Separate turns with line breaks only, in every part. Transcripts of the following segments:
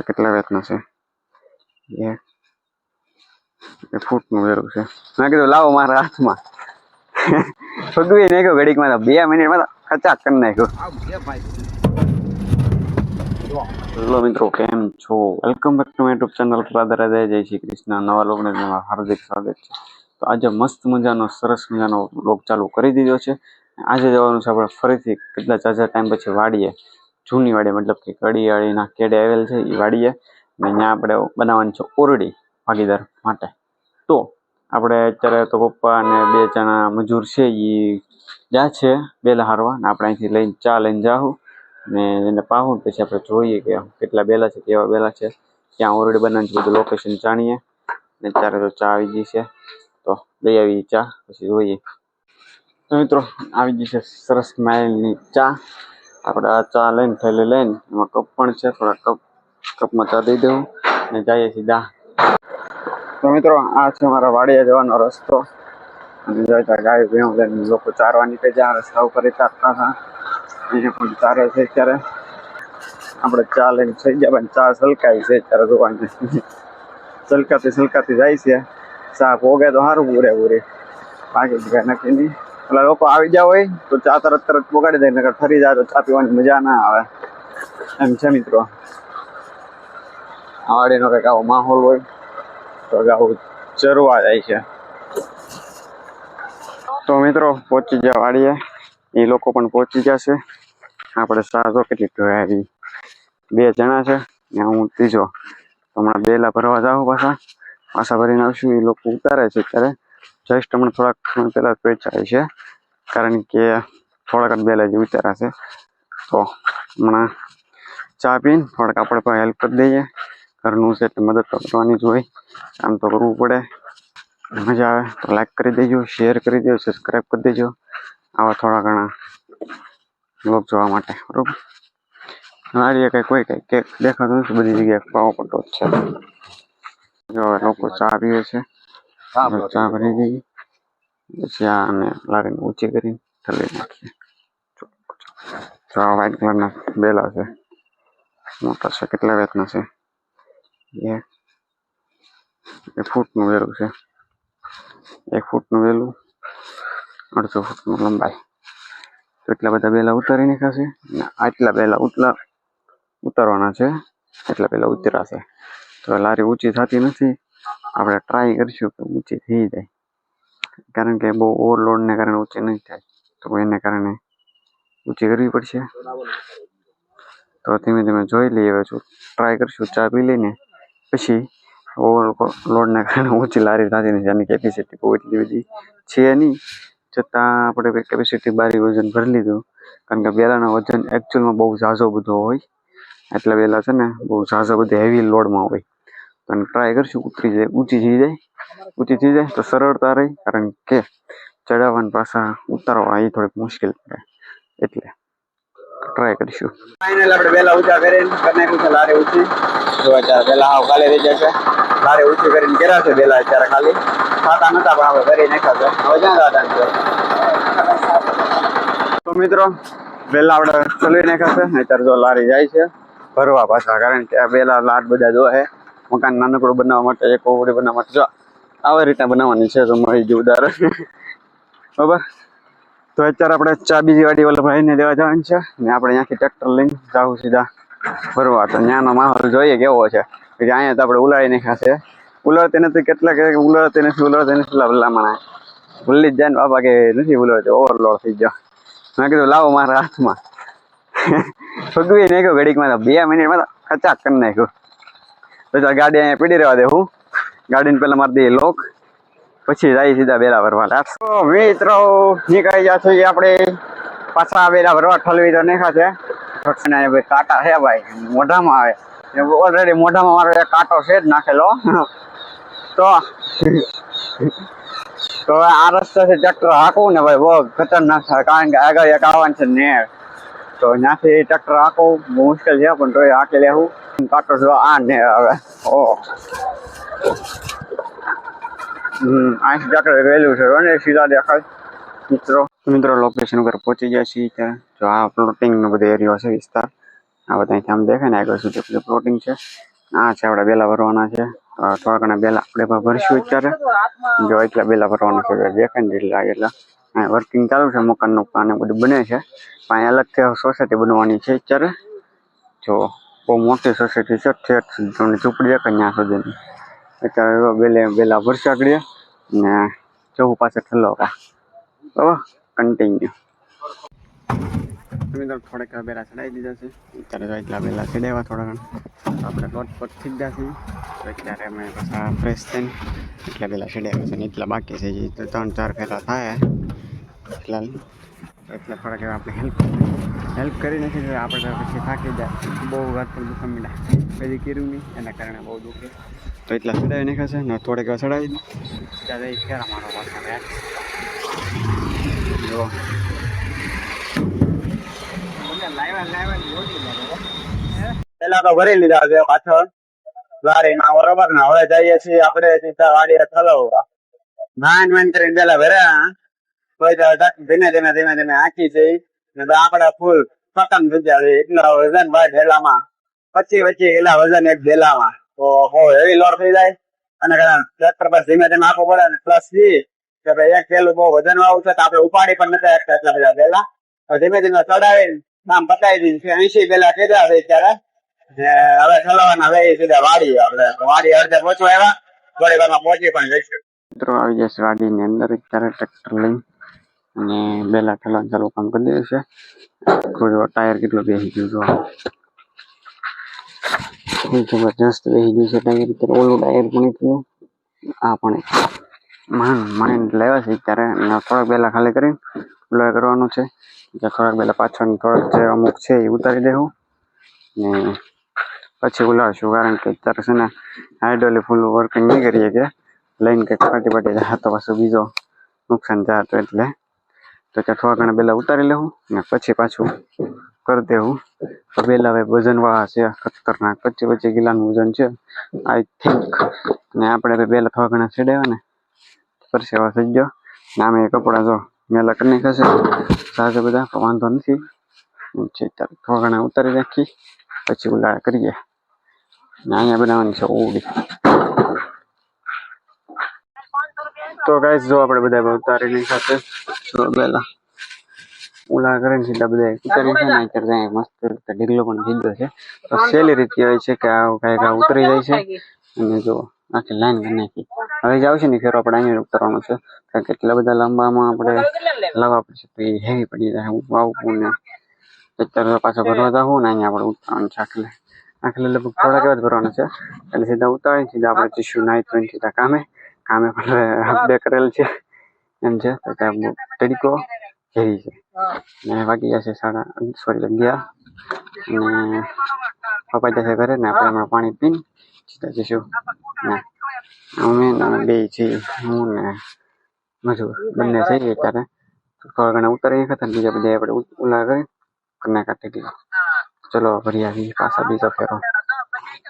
કેટલા વેતના છે એ ફૂટનું વેરું છે. મેં કીધું લાવો મારા હાથમાં ફગવી નાખ્યો ઘડીકમાં તો 2 મિનિટમાં તો ખચાક કરી નાખ્યો. હેલો મિત્રો, કેમ છો? Welcome back to my YouTube channel. Radhe Radhe, જય શ્રી કૃષ્ણ. નવા લોગને હાર્દિક સ્વાગત છે. તો આજે મસ્ત મજાનો સરસ મજાનો લોગ ચાલુ કરી દીધો છે. આજે જવાનું છે આપણે ફરીથી કેટલા ઝાઝા ટાઈમ પછી વાડીએ, જૂની વાડીએ, મતલબ કે કડિયાળીના કેડે આવેલ છે એ વાડીએ. ને અહીંયા આપણે બનાવવાની છે ઓરડી ભાગીદાર માટે. તો આપણે અત્યારે તો પપ્પા અને 2 જણા મજૂર છે એ જ્યાં છે બેલા હારવા, ને આપણે અહીંથી લઈને ચા લઈને જાઉં ને એને પાહું. પછી આપણે જોઈએ કે કેટલા બેલા છે, કેવા બેલા છે, ક્યાં ઓરડી બનાવવાની છે, બધું લોકેશન જાણીએ. ને અત્યારે તો ચા આવી ગઈ છે, તો લઈ આવી ચા, પછી જોઈએ. તો મિત્રો આવી ગઈ છે સરસ સ્માઇલની ચા. આપણે આ ચા લઈને થેલી લઈને, એમાં કપ પણ છે, થોડા કપમાં ચા દઈ દઉં ને જઈએ સીધા. તો મિત્રો આ છે મારા વાડીએ જવાનો રસ્તો. અને જોઈતા ગાય ભેંસ લઈને લોકો ચારવા નીકળે છે. આ રસ્તા ઉપર ચારતા હતા, અહીંયા પણ ચારે છે. અત્યારે આપણે ચા લઈને થઈ ગયા, પણ ચા સલકાઈ છે અત્યારે જોવાની. સલકાતી જાય છે. ચા પોગે તો સારું પૂરેપૂરી, બાકી કઈ નક્કી નહીં. એટલે લોકો આવી ગયા હોય તો ચા તરત પોગાડી દે, નકર ફરી જાય તો ચા પીવાની મજા ના આવે એમ છે મિત્રો. આ વાડીનો કંઈક આવો માહોલ હોય તો આવું ચરવા જાય છે. તો મિત્રો પહોંચી ગયા વાડીએ, એ લોકો પણ પહોંચી ગયા છે. આપણે ચા તો કેટલી આવી 2 જણા છે ને હું ત્રીજો. હમણાં બેલા ભરવા જાઉં, પાછા ભરીને આવશું. એ લોકો ઉતારે છે અત્યારે, જસ્ટ હમણાં થોડાક પહેલા વેચાય છે, કારણ કે થોડાક જ બેલા જે ઉતાર્યા છે. તો હમણાં ચા પીને થોડાક આપણે પણ હેલ્પ કરી દઈએ. ઘરનું છે એટલે મદદ તો કરવાની જ હોય, કામ તો કરવું પડે. મજા આવે તો લાઈક કરી દેજો, શેર કરી દેજો, સબસ્ક્રાઈબ કરી દેજો આવા થોડા ઘણા વ્લોગ જોવા માટે, બરોબર. મારી કંઈક દેખાતું નથી, બધી જગ્યાએ પાવો પડતો જ છે. જો લોકો ચા પીવે છે, ચા ભરી દઈએ, પછી આને લારીને ઊંચી કરીને ઠલી નાખીએ. જો આ વ્હાઈટ કલરના બેલા છે, મોટા છે. કેટલા વેતના છે એ ફૂટનું વેલું છે. 1 ફૂટનું વેલું, 1.5 ફૂટનું લંબાઈ. તો એટલા બધા બેલા ઉતારી નાખ્યા છે, ને આટલા બેલા ઉતારવાના છે. એટલા બેલા ઉતર્યા છે. તો લારી ઊંચી થતી નથી. આપણે ટ્રાય કરીશું કે ઊંચી થઈ જાય, કારણ કે બહુ ઓવરલોડને કારણે ઊંચી નહીં થાય. તો એને કારણે ઊંચી કરવી પડશે. તો ધીમે ધીમે જોઈ લઈએ. હવે ટ્રાય કરીશું ચા પી લઈને, પછી ઓવરલોડને કારણે ઊંચી લારી થતી નથી. આની કેપેસિટી બહુ એટલી બધી છે નહીં, છતાં આપણે કેપેસિટી બારી વજન ભરી લીધું, કારણ કે બેલાનો વજન એકચ્યુઅલમાં બહુ ઝાઝો બધો હોય. એટલા બેલા છે ને બહુ ઝાઝો બધો હેવી લોડમાં હોય. તો ટ્રાય કરીશું ઊંચી થઈ જાય તો સરળતા રહી, કારણ કે ચડાવવાના પાછા ઉતારવા એ થોડીક મુશ્કેલ પડે, એટલે ટ્રાય કરીશું. ફાઇનલ આપણે બેલા ઊંચા કરીને નાખ્યું છે લારી ઊંચી. જો અત્યારે બેલા આવ ખાલી થઈ જશે. લારી ઊંચી કરીને કર્યા છે બેલા, અત્યારે ખાલી ખાતા નતા પણ આપણે કરી નાખ્યા છે. હવે ક્યાં દાદા તો મિત્રો બેલા આપણે ચલાવી નાખ્યા છે. અત્યારે જો લારી જાય છે ભરવા પાછા, કારણ કે આ બેલા લાટ બધા જો છે મકાન નાનકડું બનાવવા માટે, એક ઓવડી બનાવવા માટે જો આવી રીતના બનાવવાની છે. તો મળી ગયું ઉદાહરણ, બરાબર. તો અત્યારે આપણે ચા બીજી વાડી વાળા ભાઈને દેવા જવાનું છે, ને આપણે અહીંયાથી ટ્રેક્ટર લઈને જાવું સીધા ભરવા. તો ત્યાંનો માહોલ જોઈએ કેવો છે, કે અહીંયા તો આપણે ઉલાળી નાખ્યા છે. ઉલાળતી નથી, કેટલા કે ઉલાળતી નથી ભલામણા ભૂલી જ જાય ને બાપા, કે નથી ઉલાળતી, ઓવરલોડ થઈ ગયો. મેં કીધું લાવો મારા હાથમાં ફગવી નાખ્યો ઘડીકમાં તો 2 મિનિટમાં તો ખચાક કરી નાખ્યું. તો ગાડી અહીંયા પીડી રહેવા દે, હું ગાડીને પેલા મારી દઈએ લોક, પછી જાય સીધા બેલા ભરવા. તો મિત્રો નીકળી ગયા છે આપણે પાછા બેલા ભરવા. ઠલવી તો નાખ્યા છે. કાંટા છે ભાઈ, મોઢામાં આવે. ઓલરેડી મોઢામાં મારો એક કાંટો છે જ નાખેલો. તો આ રસ્તાથી ટ્રેક્ટર હાંકવું ને ભાઈ બહુ ખતરનાક થાય, કારણ કે આગળ એક આવવાનું છે નેર. તો ત્યાંથી ટ્રેક્ટર હાંકવું બહુ મુશ્કેલ છે, પણ તો એ હાંકી લેવું. કાંટો જો આ નેર આવે. અહીંથી ટ્રેક્ટર વહેલું છે ને સીધા દેખાય. મિત્રો લોકેશન ઉપર પહોંચી ગયા છીએ. ત્યાં જો આ પ્લોટિંગ નો બધો એરિયો છે, વિસ્તાર. આ બધા અહીંથી આમ દેખાય ને આગળ સુધી બધું પ્લોટિંગ છે. આ છે આપણે બેલા ભરવાના છે. થોડા ઘણા બેલા આપણે ભરશું અત્યારે. જો એટલા બેલા ભરવાના છે દેખાય ને એટલા વર્કિંગ ચાલુ છે. મકાનનું પ્લાન બધું બને છે. અહીં અલગથી સોસાયટી બનવાની છે અત્યારે. જો બહુ મોટી સોસાયટી છે. ઠેઠ તમને ઝૂંપડી દેખાય ત્યાં સુધીની. અત્યારે બેલા ભરશે આગળ ને જવું પાસે ઠલવવા. બરાબર કન્ટિન્યુ. મિત્રો થોડાક બેલા ચડાવી દીધા છે. અત્યારે જો એટલા બેલા ચડાવ્યા થોડા ઘણા આપણે લોટ થઈ ગયા છીએ. તો અત્યારે અમે પાછા ફ્રેશ થઈને એટલા બેલા ચડાવ્યા છે ને એટલા બાકી છે. જે 3-4 ફેરા થાય એટલા થોડાક આપણે હેલ્પ કરી નાખી. આપણે પછી થાકી જાય બહુ વાત પર દુખવા માંડ્યા કદી કર્યું નહીં એના કારણે બહુ દુખે. તો એટલા ચડાવી નાખ્યા છે ને થોડીક વાર ચડાવી દઉં ત્યારે એ ફેરા મારો પાછા જો
પેલા તો ભરી લીધા છે પાછળ વારીના બરોબર ને હવે જઈએ છીએ આપણે સીધા વાડીએ ઠલવવા. માન કરીને પેલા ભર્યા ધીમે ધીમે આંખી છે આપડે ફૂલ પતંગ થઈ એટલા વજન ભાઈ ઢેલામાં 25 કિલા વજન એક ઢેલામાં તો બહુ હેવી લોડ થઈ જાય. અને ટ્રેક્ટર પર ધીમે ધીમે આપવું પડે ને પ્લસ કે ભાઈ એક થેલું બહુ વજન વાળું છે તો આપણે ઉપાડી પણ નથી શકતા એટલા બધા ઢેલા. ધીમે ધીમે ચડાવીને કામ પતાવી દીધું. 80 પેલા કીધા છે ત્યારે હવે ચલાવવાના હવે સીધા વાડી આપણે વાડી અડધે પહોંચવા આવ્યા. થોડી વારમાં પહોંચી પણ જઈશું.
મિત્રો આવી જશે વાડીની અંદર અત્યારે ટ્રેક્ટર લઈને અને બેલા ઠલવાનું ચાલુ કામ કરી દે છે. ટાયર કેટલો બેસી ગયું જબરજસ્ત બેસી ગયું છે ટાયર. અત્યારે ઓલું ટાયર પણ એટલું આ પણ માઇન્ડ લેવા છે ત્યારે થોડાક બેલા ખાલી કરીને ફ્લોર કરવાનું છે. થોડાક બેલા પાછળ થોડાક જે અમુક છે એ ઉતારી દેવું ને પછી ઉલાડશું. કારણ કે અત્યારે છે ને હાઇડ્રોલી ફૂલ વર્કિંગ નહીં કરીએ કે લઈને કંઈક પાટી જાય તો પાછું બીજો નુકસાન જાય. તો એટલે તો ત્યાં થોડા ઘણા બેલા ઉતારી લેવું ને પછી પાછું કરી દેવું. તો બેલા હવે વજનવાળા છે ખતરનાક 25 કિલાનું વજન છે આઈ થિંક. ને આપણે બેલા થોડા ઘણા છેડાવ્યા ને પરસેવા થઈ ગયો ને આમે કપડાં જો મેલા કરી નાખ્યા છે સાજા બધા તો વાંધો નથી. થોડા ઘણા ઉતારી નાખી પછી ઉલાળા કરીએ ને અહીંયા બનાવવાની છે ઓડી. તો ગાઈસ જો આપણે બધા ઉતારી નાખ્યા છે બેલા ઉલાળા કરીને સીધા બધા ઉતારી નાખ્યા ને અત્યારે મસ્ત ઢીગલો પણ થઈ ગયો છે. તો સહેલી રીતે હોય છે કે આ કાંઈક ઉતરી જાય છે. અને જો આખી લાઈન કરી નાખી. હવે જ આવશે ને ફેરો આપણે અહીંયા ઉતારવાનો છે કારણ કે એટલા બધા લાંબામાં આપણે લાવવા પડશે તો એ હેવી પડી જાય. હું વાવું ને અત્યારે પાછો ભરવા જાઉં ને અહીંયા આપણે ઉતારવાનું છે આખલે લગભગ થોડાક જ ભરવાના છે. એટલે સીધા ઉતારી સીધા આપણે ટીશ્યુ નાહી ધોઈને સીધા કામે પણ બે કરેલ છે એમ છે. તો ત્યાં તડીકો ઘેરી છે ને વાગી જશે 11 અને પપ્પા જશે ઘરે ને આપણે હમણાં પાણી પીને સીધા જઈશું ને અમે બે છીએ હું ને મજૂર બંને જઈએ ત્યારે થોડા ઘણા ઉતારી હતા બીજા બધા આપણે ઉલા કરી નાખા ગયો. ચલો ભરી આવી પાછા બીજો ફેરો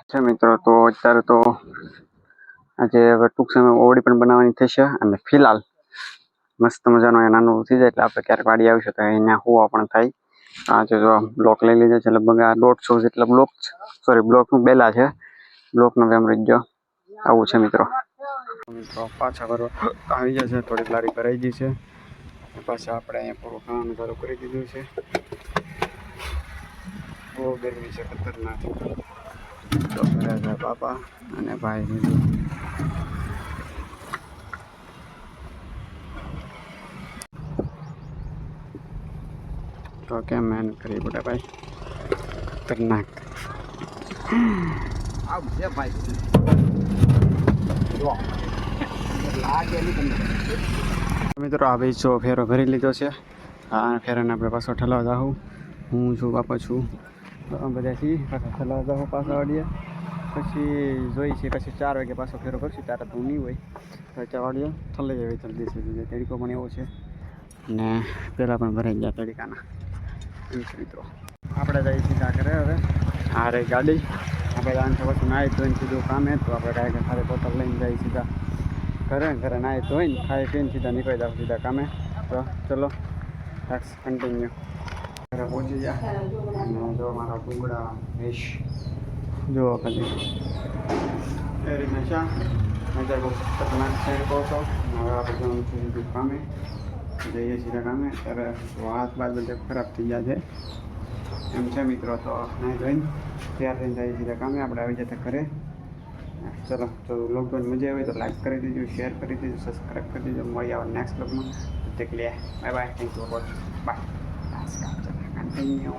છે મિત્રો. તો અત્યારે તો આજે હવે ટૂંક સમય ઓવડી પણ બનાવવાની થશે અને ફિલહાલ મસ્ત મજાનો નાનું થઈ જાય એટલે આપણે ક્યારેક વાડી આવીશું તો અહીંયા હોવા પણ થાય. આજે જો બ્લોક લઈ લીધા છે લગભગ આ 150 જેટલા બ્લોકનું બેલા છે. બ્લોકનો વેમ રહી ગયો આવું છે મિત્રો. પાછા ભરવા આવી જશે. થોડીક લારી ભરાઈ ગઈ છે પાછા આપણે અહીંયા પૂરું ખાવાનું ચાલુ કરી દીધું છે. બહુ ગરમી છે ખતરનાક. તો બાપા અને ભાઈ બીજું તો કેમ મહેનત કરી બધા ભાઈ ખતરનાક. મિત્રો આ ભાઈ જો ફેરો ભરી લીધો છે. આ ફેરાને આપણે પાછો ઠલાવા જાઉં. હું છું બાપા છું બધા છીએ પાછા ઠલાવા જાઉં પાછા વાડીએ. પછી જોઈ છે પછી 4 વાગે પાછો ફેરો કરશું ત્યારે તો નહીં હોય તો વાડીએ ઠલાઈ જાય જલ્દી છે. તડીકો પણ એવો છે ને પહેલાં પણ ભરાઈ ગયા તડીકાના મિત્રો. આપણે જઈએ સીધા ઘરે. હવે આ રહી ગાડી. આપણે આને પછી નાહી ધોઈને સીધું કામે તો આપણે કાંઈ ખાલી બોટલ લઈને જઈએ સીધા ઘરે નાહી ધોઈને ખાઈ પીને સીધા નીકળી જાવ સીધા કામે. તો ચલો કન્ટિન્યુ. ઘરે પહોંચી ગયા અને જો મારા ભૂંગળા વેશ જો કદી એ રીતના શા મજા બહુ ખતરનાક છે કહો છો. હવે આપણે જવાનું છે સીધું કામે, જઈએ સીધા કામે. ત્યારે હાથ બાદ બધે ખરાબ થઈ ગયા છે એમ છે મિત્રો. તો નહીં જોઈને તૈયાર થઈને જઈએ સીધા કામે. આપણે આવી જતા ઘરે. ચલો, જો લોકડાઉન મજા આવી તો લાઈક કરી દેજો, શેર કરી દેજો, સબસ્ક્રાઈબ કરી દેજો. મળી આવે નેક્સ્ટ બ્લોગમાં. Take care, bye bye, thank you for watching, bye. Continue.